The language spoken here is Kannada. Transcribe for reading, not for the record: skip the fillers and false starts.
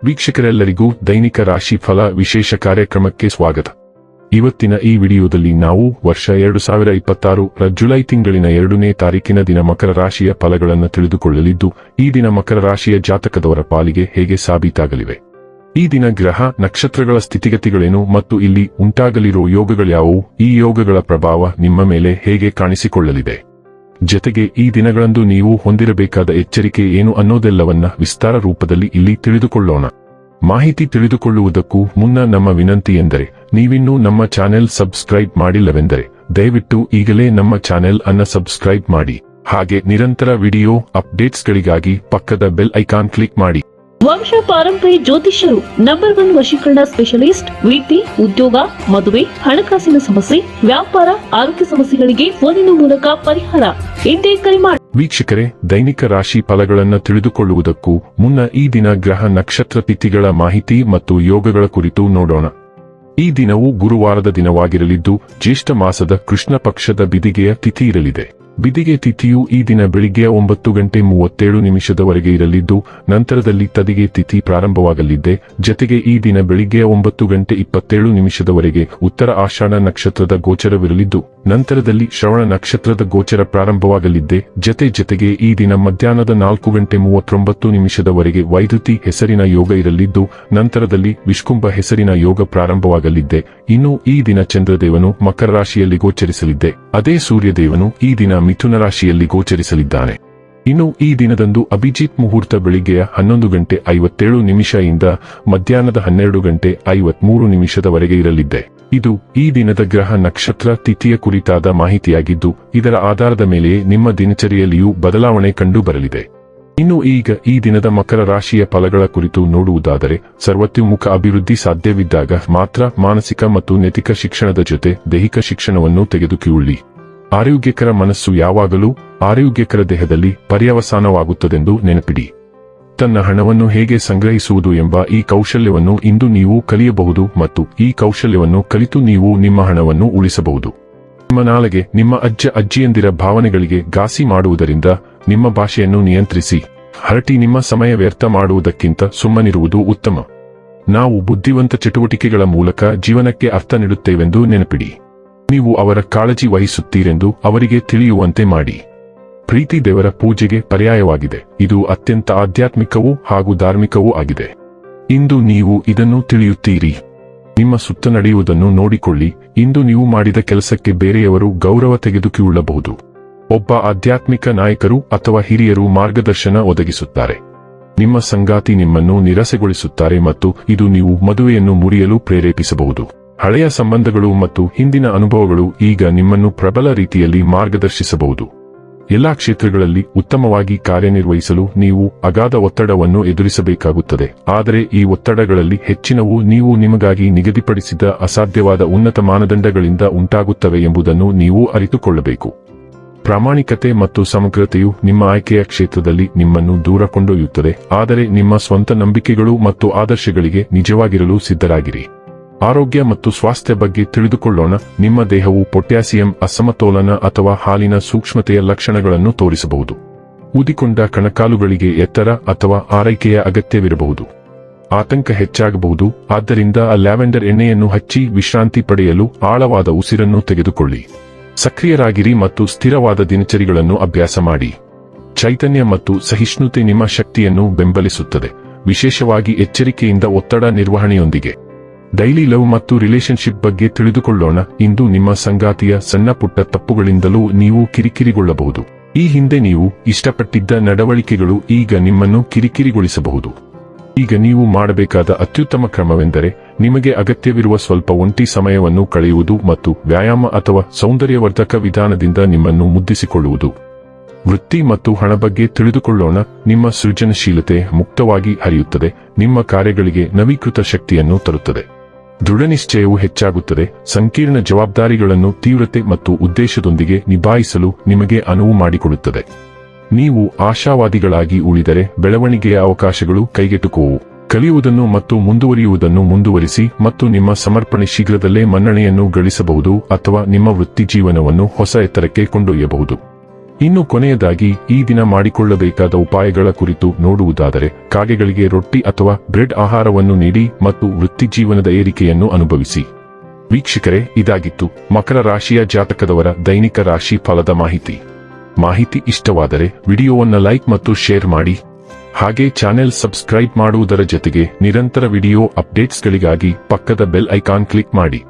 ವೀಕ್ಷಕರೆಲ್ಲರಿಗೂ ದೈನಿಕ ರಾಶಿ ಫಲ ವಿಶೇಷ ಕಾರ್ಯಕ್ರಮಕ್ಕೆ ಸ್ವಾಗತ. ಇವತ್ತಿನ ಈ ವಿಡಿಯೋದಲ್ಲಿ ನಾವು ವರ್ಷ 2026 ಜುಲೈ ತಿಂಗಳಿನ 2ನೇ ತಾರೀಕಿನ ದಿನ ಮಕರ ರಾಶಿಯ ಫಲಗಳನ್ನು ತಿಳಿದುಕೊಳ್ಳಲಿದ್ದು, ಈ ದಿನ ಮಕರ ರಾಶಿಯ ಜಾತಕದವರ ಪಾಲಿಗೆ ಹೇಗೆ ಸಾಬೀತಾಗಲಿವೆ, ಈ ದಿನ ಗ್ರಹ ನಕ್ಷತ್ರಗಳ ಸ್ಥಿತಿಗತಿಗಳೇನು ಮತ್ತು ಇಲ್ಲಿ ಉಂಟಾಗಲಿರುವ ಯೋಗಗಳ್ಯಾವುವು, ಈ ಯೋಗಗಳ ಪ್ರಭಾವ ನಿಮ್ಮ ಮೇಲೆ ಹೇಗೆ ಕಾಣಿಸಿಕೊಳ್ಳಲಿದೆ, ಜತೆಗೆ ಈ ದಿನಗಳಂದು ನೀವು ಹೊಂದಿರಬೇಕಾದ ಎಚ್ಚರಿಕೆ ಏನು ಅನ್ನೋದೆಲ್ಲವನ್ನ ವಿಸ್ತಾರ ರೂಪದಲ್ಲಿ ಇಲ್ಲಿ ತಿಳಿದುಕೊಳ್ಳೋಣ. ಮಾಹಿತಿ ತಿಳಿದುಕೊಳ್ಳುವುದಕ್ಕೂ ಮುನ್ನ ನಮ್ಮ ವಿನಂತಿ ಎಂದರೆ, ನೀವಿನ್ನೂ ನಮ್ಮ ಚಾನೆಲ್ ಸಬ್ಸ್ಕ್ರೈಬ್ ಮಾಡಿಲ್ಲವೆಂದರೆ ದಯವಿಟ್ಟು ಈಗಲೇ ನಮ್ಮ ಚಾನೆಲ್ ಅನ್ನು ಸಬ್ಸ್ಕ್ರೈಬ್ ಮಾಡಿ. ಹಾಗೆ ನಿರಂತರ ವಿಡಿಯೋ ಅಪ್ಡೇಟ್ಸ್ಗಳಿಗಾಗಿ ಪಕ್ಕದ ಬೆಲ್ ಐಕಾನ್ ಕ್ಲಿಕ್ ಮಾಡಿ. ವಂಶ ಪಾರಂಪರ್ಯ ಜ್ಯೋತಿಷ್ಯರು ನಂಬರ್ 1 ವಶೀಕರಣ ಸ್ಪೆಷಲಿಸ್ಟ್. ವೃತ್ತಿ, ಉದ್ಯೋಗ, ಮದುವೆ, ಹಣಕಾಸಿನ ಸಮಸ್ಯೆ, ವ್ಯಾಪಾರ, ಆರೋಗ್ಯ ಸಮಸ್ಯೆಗಳಿಗೆ ಫೋನಿನ ಮೂಲಕ ಪರಿಹಾರ. ಇಂದೇ ಕರೆ ಮಾಡಿ. ವೀಕ್ಷಕರೇ, ದೈನಿಕ ರಾಶಿ ಫಲಗಳನ್ನು ತಿಳಿದುಕೊಳ್ಳುವುದಕ್ಕೂ ಮುನ್ನ ಈ ದಿನ ಗ್ರಹ ನಕ್ಷತ್ರ ತಿಥಿಗಳ ಮಾಹಿತಿ ಮತ್ತು ಯೋಗಗಳ ಕುರಿತು ನೋಡೋಣ. ಈ ದಿನವು ಗುರುವಾರದ ದಿನವಾಗಿರಲಿದ್ದು, ಜ್ಯೇಷ್ಠ ಮಾಸದ ಕೃಷ್ಣ ಪಕ್ಷದ ಬಿದಿಗೆಯ ತಿಥಿ ಇರಲಿದೆ. ಬಿದಿಗೆ ತಿಥಿಯು ಈ ದಿನ ಬೆಳಿಗ್ಗೆ 9:37 ಇರಲಿದ್ದು, ನಂತರದಲ್ಲಿ ತದಿಗೆ ತಿಥಿ ಪ್ರಾರಂಭವಾಗಲಿದೆ. ಜತೆಗೆ ಈ ದಿನ ಬೆಳಿಗ್ಗೆ 9:27 ಉತ್ತರ ಆಷಾಢ ನಕ್ಷತ್ರದ ಗೋಚರವಿರಲಿದ್ದು, ನಂತರದಲ್ಲಿ ಶ್ರವಣ ನಕ್ಷತ್ರದ ಗೋಚರ ಪ್ರಾರಂಭವಾಗಲಿದೆ. ಜತೆಗೆ ಈ ದಿನ ಮಧ್ಯಾಹ್ನದ 4:39 ವೈದ್ಯುತಿ ಹೆಸರಿನ ಯೋಗ ಇರಲಿದ್ದು, ನಂತರದಲ್ಲಿ ವಿಷ್ಕುಂಭ ಹೆಸರಿನ ಯೋಗ ಪ್ರಾರಂಭವಾಗಲಿದೆ. ಇನ್ನು ಈ ದಿನ ಚಂದ್ರದೇವನು ಮಕರ ರಾಶಿಯಲ್ಲಿ ಗೋಚರಿಸಲಿದೆ. ಅದೇ ಸೂರ್ಯದೇವನು ಈ ದಿನ ಮಿಥುನ ರಾಶಿಯಲ್ಲಿ ಗೋಚರಿಸಲಿದ್ದಾನೆ. ಇನ್ನು ಈ ದಿನದಂದು ಅಭಿಜಿತ್ ಮುಹೂರ್ತ ಬೆಳಿಗ್ಗೆಯ 11:57 ಇಂದ ಮಧ್ಯಾಹ್ನದ 12:53 ಇರಲಿದೆ. ಇದು ಈ ದಿನದ ಗ್ರಹ ನಕ್ಷತ್ರ ತಿಥಿಯ ಕುರಿತಾದ ಮಾಹಿತಿಯಾಗಿದ್ದು, ಇದರ ಆಧಾರದ ಮೇಲೆ ನಿಮ್ಮ ದಿನಚರಿಯಲ್ಲಿಯೂ ಬದಲಾವಣೆ ಕಂಡು ಬರಲಿದೆ. ಇನ್ನು ಈಗ ಈ ದಿನದ ಮಕರ ರಾಶಿಯ ಫಲಗಳ ಕುರಿತು ನೋಡುವುದಾದರೆ, ಸರ್ವತೋಮುಖ ಅಭಿವೃದ್ಧಿ ಸಾಧ್ಯವಿದ್ದಾಗ ಮಾತ್ರ ಮಾನಸಿಕ ಮತ್ತು ನೈತಿಕ ಶಿಕ್ಷಣದ ಜೊತೆ ದೈಹಿಕ ಶಿಕ್ಷಣವನ್ನು ತೆಗೆದುಕೊಳ್ಳಿ. ಆರೋಗ್ಯಕರ ಮನಸ್ಸು ಯಾವಾಗಲೂ ಆರೋಗ್ಯಕರ ದೇಹದಲ್ಲಿ ಪರ್ಯವಸಾನವಾಗುತ್ತದೆಂದು ನೆನಪಿಡಿ. ತನ್ನ ಹಣವನ್ನು ಹೇಗೆ ಸಂಗ್ರಹಿಸುವುದು ಎಂಬ ಈ ಕೌಶಲ್ಯವನ್ನು ಇಂದು ನೀವು ಕಲಿಯಬಹುದು ಮತ್ತು ಈ ಕೌಶಲ್ಯವನ್ನು ಕಲಿತು ನೀವು ನಿಮ್ಮ ಹಣವನ್ನು ಉಳಿಸಬಹುದು. ನಿಮ್ಮ ನಾಳೆಗೆ ನಿಮ್ಮ ಅಜ್ಜಿಯಂದಿರ ಭಾವನೆಗಳಿಗೆ ಘಾಸಿ ಮಾಡುವುದರಿಂದ ನಿಮ್ಮ ಭಾಷೆಯನ್ನು ನಿಯಂತ್ರಿಸಿ. ಹರಟಿ ನಿಮ್ಮ ಸಮಯ ವ್ಯರ್ಥ ಮಾಡುವುದಕ್ಕಿಂತ ಸುಮ್ಮನಿರುವುದು ಉತ್ತಮ. ನಾವು ಬುದ್ಧಿವಂತ ಚಟುವಟಿಕೆಗಳ ಮೂಲಕ ಜೀವನಕ್ಕೆ ಅರ್ಥ ನೀಡುತ್ತೇವೆಂದು ನೆನಪಿಡಿ. ನೀವು ಅವರ ಕಾಳಜಿ ವಹಿಸುತ್ತೀರೆಂದು ಅವರಿಗೆ ತಿಳಿಯುವಂತೆ ಮಾಡಿ. ಪ್ರೀತಿ ದೇವರ ಪೂಜೆಗೆ ಪರ್ಯಾಯವಾಗಿದೆ. ಇದು ಅತ್ಯಂತ ಆಧ್ಯಾತ್ಮಿಕವೂ ಹಾಗೂ ಧಾರ್ಮಿಕವೂ ಆಗಿದೆ. ಇಂದು ನೀವು ಇದನ್ನು ತಿಳಿಯುತ್ತೀರಿ. ನಿಮ್ಮ ಸುತ್ತ ನಡೆಯುವುದನ್ನು ನೋಡಿಕೊಳ್ಳಿ. ಇಂದು ನೀವು ಮಾಡಿದ ಕೆಲಸಕ್ಕೆ ಬೇರೆಯವರು ಗೌರವ ತೆಗೆದುಕೊಳ್ಳಬಹುದು. ಒಬ್ಬ ಆಧ್ಯಾತ್ಮಿಕ ನಾಯಕರು ಅಥವಾ ಹಿರಿಯರು ಮಾರ್ಗದರ್ಶನ ಒದಗಿಸುತ್ತಾರೆ. ನಿಮ್ಮ ಸಂಗಾತಿ ನಿಮ್ಮನ್ನು ನಿರಾಸೆಗೊಳಿಸುತ್ತಾರೆ ಮತ್ತು ಇದು ನೀವು ಮದುವೆಯನ್ನು ಮುರಿಯಲು ಪ್ರೇರೇಪಿಸಬಹುದು. ಹಳೆಯ ಸಂಬಂಧಗಳು ಮತ್ತು ಹಿಂದಿನ ಅನುಭವಗಳು ಈಗ ನಿಮ್ಮನ್ನು ಪ್ರಬಲ ರೀತಿಯಲ್ಲಿ ಮಾರ್ಗದರ್ಶಿಸಬಹುದು. ಎಲ್ಲಾ ಕ್ಷೇತ್ರಗಳಲ್ಲಿ ಉತ್ತಮವಾಗಿ ಕಾರ್ಯನಿರ್ವಹಿಸಲು ನೀವು ಅಗಾಧ ಒತ್ತಡವನ್ನು ಎದುರಿಸಬೇಕಾಗುತ್ತದೆ. ಆದರೆ ಈ ಒತ್ತಡಗಳಲ್ಲಿ ಹೆಚ್ಚಿನವು ನೀವು ನಿಮಗಾಗಿ ನಿಗದಿಪಡಿಸಿದ ಅಸಾಧ್ಯವಾದ ಉನ್ನತ ಮಾನದಂಡಗಳಿಂದ ಉಂಟಾಗುತ್ತವೆ ಎಂಬುದನ್ನು ನೀವು ಅರಿತುಕೊಳ್ಳಬೇಕು. ಪ್ರಾಮಾಣಿಕತೆ ಮತ್ತು ಸಮಗ್ರತೆಯು ನಿಮ್ಮ ಆಯ್ಕೆಯ ಕ್ಷೇತ್ರದಲ್ಲಿ ನಿಮ್ಮನ್ನು ದೂರ ಕೊಂಡೊಯ್ಯುತ್ತದೆ. ಆದರೆ ನಿಮ್ಮ ಸ್ವಂತ ನಂಬಿಕೆಗಳು ಮತ್ತು ಆದರ್ಶಗಳಿಗೆ ನಿಜವಾಗಿರಲು ಸಿದ್ಧರಾಗಿರಿ. ಆರೋಗ್ಯ ಮತ್ತು ಸ್ವಾಸ್ಥ್ಯ ಬಗ್ಗೆ ತಿಳಿದುಕೊಳ್ಳೋಣ. ನಿಮ್ಮ ದೇಹವು ಪೊಟ್ಯಾಸಿಯಂ ಅಸಮತೋಲನ ಅಥವಾ ಹಾಲಿನ ಸೂಕ್ಷ್ಮತೆಯ ಲಕ್ಷಣಗಳನ್ನು ತೋರಿಸಬಹುದು. ಊದಿಕೊಂಡ ಕಣಕಾಲುಗಳಿಗೆ ಎತ್ತರ ಅಥವಾ ಆರೈಕೆಯ ಅಗತ್ಯವಿರಬಹುದು. ಆತಂಕ ಹೆಚ್ಚಾಗಬಹುದು. ಆದ್ದರಿಂದ ಲ್ಯಾವೆಂಡರ್ ಎಣ್ಣೆಯನ್ನು ಹಚ್ಚಿ ವಿಶ್ರಾಂತಿ ಪಡೆಯಲು ಆಳವಾದ ಉಸಿರನ್ನು ತೆಗೆದುಕೊಳ್ಳಿ. ಸಕ್ರಿಯರಾಗಿರಿ ಮತ್ತು ಸ್ಥಿರವಾದ ದಿನಚರಿಗಳನ್ನು ಅಭ್ಯಾಸ ಮಾಡಿ. ಚೈತನ್ಯ ಮತ್ತು ಸಹಿಷ್ಣುತೆ ನಿಮ್ಮ ಶಕ್ತಿಯನ್ನು ಬೆಂಬಲಿಸುತ್ತದೆ, ವಿಶೇಷವಾಗಿ ಎಚ್ಚರಿಕೆಯಿಂದ ಒತ್ತಡ ನಿರ್ವಹಣೆಯೊಂದಿಗೆ. ಡೈಲಿ ಲವ್ ಮತ್ತು ರಿಲೇಶನ್ಶಿಪ್ ಬಗ್ಗೆ ತಿಳಿದುಕೊಳ್ಳೋಣ. ಇಂದು ನಿಮ್ಮ ಸಂಗಾತಿಯ ಸಣ್ಣ ಪುಟ್ಟ ತಪ್ಪುಗಳಿಂದಲೂ ನೀವು ಕಿರಿಕಿರಿಗೊಳ್ಳಬಹುದು. ಈ ಹಿಂದೆ ನೀವು ಇಷ್ಟಪಟ್ಟಿದ್ದ ನಡವಳಿಕೆಗಳು ಈಗ ನಿಮ್ಮನ್ನು ಕಿರಿಕಿರಿಗೊಳಿಸಬಹುದು. ಈಗ ನೀವು ಮಾಡಬೇಕಾದ ಅತ್ಯುತ್ತಮ ಕ್ರಮವೆಂದರೆ ನಿಮಗೆ ಅಗತ್ಯವಿರುವ ಸ್ವಲ್ಪ ಒಂಟಿ ಸಮಯವನ್ನು ಕಳೆಯುವುದು ಮತ್ತು ವ್ಯಾಯಾಮ ಅಥವಾ ಸೌಂದರ್ಯವರ್ಧಕ ವಿಧಾನದಿಂದ ನಿಮ್ಮನ್ನು ಮುದ್ದಿಸಿಕೊಳ್ಳುವುದು. ವೃತ್ತಿ ಮತ್ತು ಹಣ ಬಗ್ಗೆ ತಿಳಿದುಕೊಳ್ಳೋಣ. ನಿಮ್ಮ ಸೃಜನಶೀಲತೆ ಮುಕ್ತವಾಗಿ ಹರಿಯುತ್ತದೆ, ನಿಮ್ಮ ಕಾರ್ಯಗಳಿಗೆ ನವೀಕೃತ ಶಕ್ತಿಯನ್ನು ತರುತ್ತದೆ. ದೃಢನಿಶ್ಚಯವು ಹೆಚ್ಚಾಗುತ್ತದೆ. ಸಂಕೀರ್ಣ ಜವಾಬ್ದಾರಿಗಳನ್ನು ತೀವ್ರತೆ ಮತ್ತು ಉದ್ದೇಶದೊಂದಿಗೆ ನಿಭಾಯಿಸಲು ನಿಮಗೆ ಅನುವು ಮಾಡಿಕೊಡುತ್ತದೆ. ನೀವು ಆಶಾವಾದಿಗಳಾಗಿ ಉಳಿದರೆ ಬೆಳವಣಿಗೆಯ ಅವಕಾಶಗಳು ಕೈಗೆಟುಕುವವು. ಕಲಿಯುವುದನ್ನು ಮತ್ತು ಮುಂದುವರಿಯುವುದನ್ನು ಮುಂದುವರಿಸಿ ಮತ್ತು ನಿಮ್ಮ ಸಮರ್ಪಣೆ ಶೀಘ್ರದಲ್ಲೇ ಮನ್ನಣೆಯನ್ನು ಗಳಿಸಬಹುದು ಅಥವಾ ನಿಮ್ಮ ವೃತ್ತಿ ಜೀವನವನ್ನು ಹೊಸ ಎತ್ತರಕ್ಕೆ ಕೊಂಡೊಯ್ಯಬಹುದು. ಇನ್ನು ಕೊನೆಯದಾಗಿ ಈ ದಿನ ಮಾಡಿಕೊಳ್ಳಬೇಕಾದ ಉಪಾಯಗಳ ಕುರಿತು ನೋಡುವುದಾದರೆ ಕಾಗೆಗಳಿಗೆ ರೊಟ್ಟಿ ಅಥವಾ ಬ್ರೆಡ್ ಆಹಾರವನ್ನು ನೀಡಿ ಮತ್ತು ವೃತ್ತಿಜೀವನದ ಏರಿಕೆಯನ್ನು ಅನುಭವಿಸಿ. ವೀಕ್ಷಕರೇ, ಇದಾಗಿತ್ತು ಮಕರ ರಾಶಿಯ ಜಾತಕದವರ ದೈನಿಕ ರಾಶಿ ಫಲದ ಮಾಹಿತಿ ಇಷ್ಟವಾದರೆ ವಿಡಿಯೋವನ್ನು ಲೈಕ್ ಮತ್ತು ಶೇರ್ ಮಾಡಿ. ಹಾಗೆ ಚಾನೆಲ್ ಸಬ್ಸ್ಕ್ರೈಬ್ ಮಾಡುವುದರ ಜೊತೆಗೆ ನಿರಂತರ ವಿಡಿಯೋ ಅಪ್ಡೇಟ್ಸ್ಗಳಿಗಾಗಿ ಪಕ್ಕದ ಬೆಲ್ ಐಕಾನ್ ಕ್ಲಿಕ್ ಮಾಡಿ.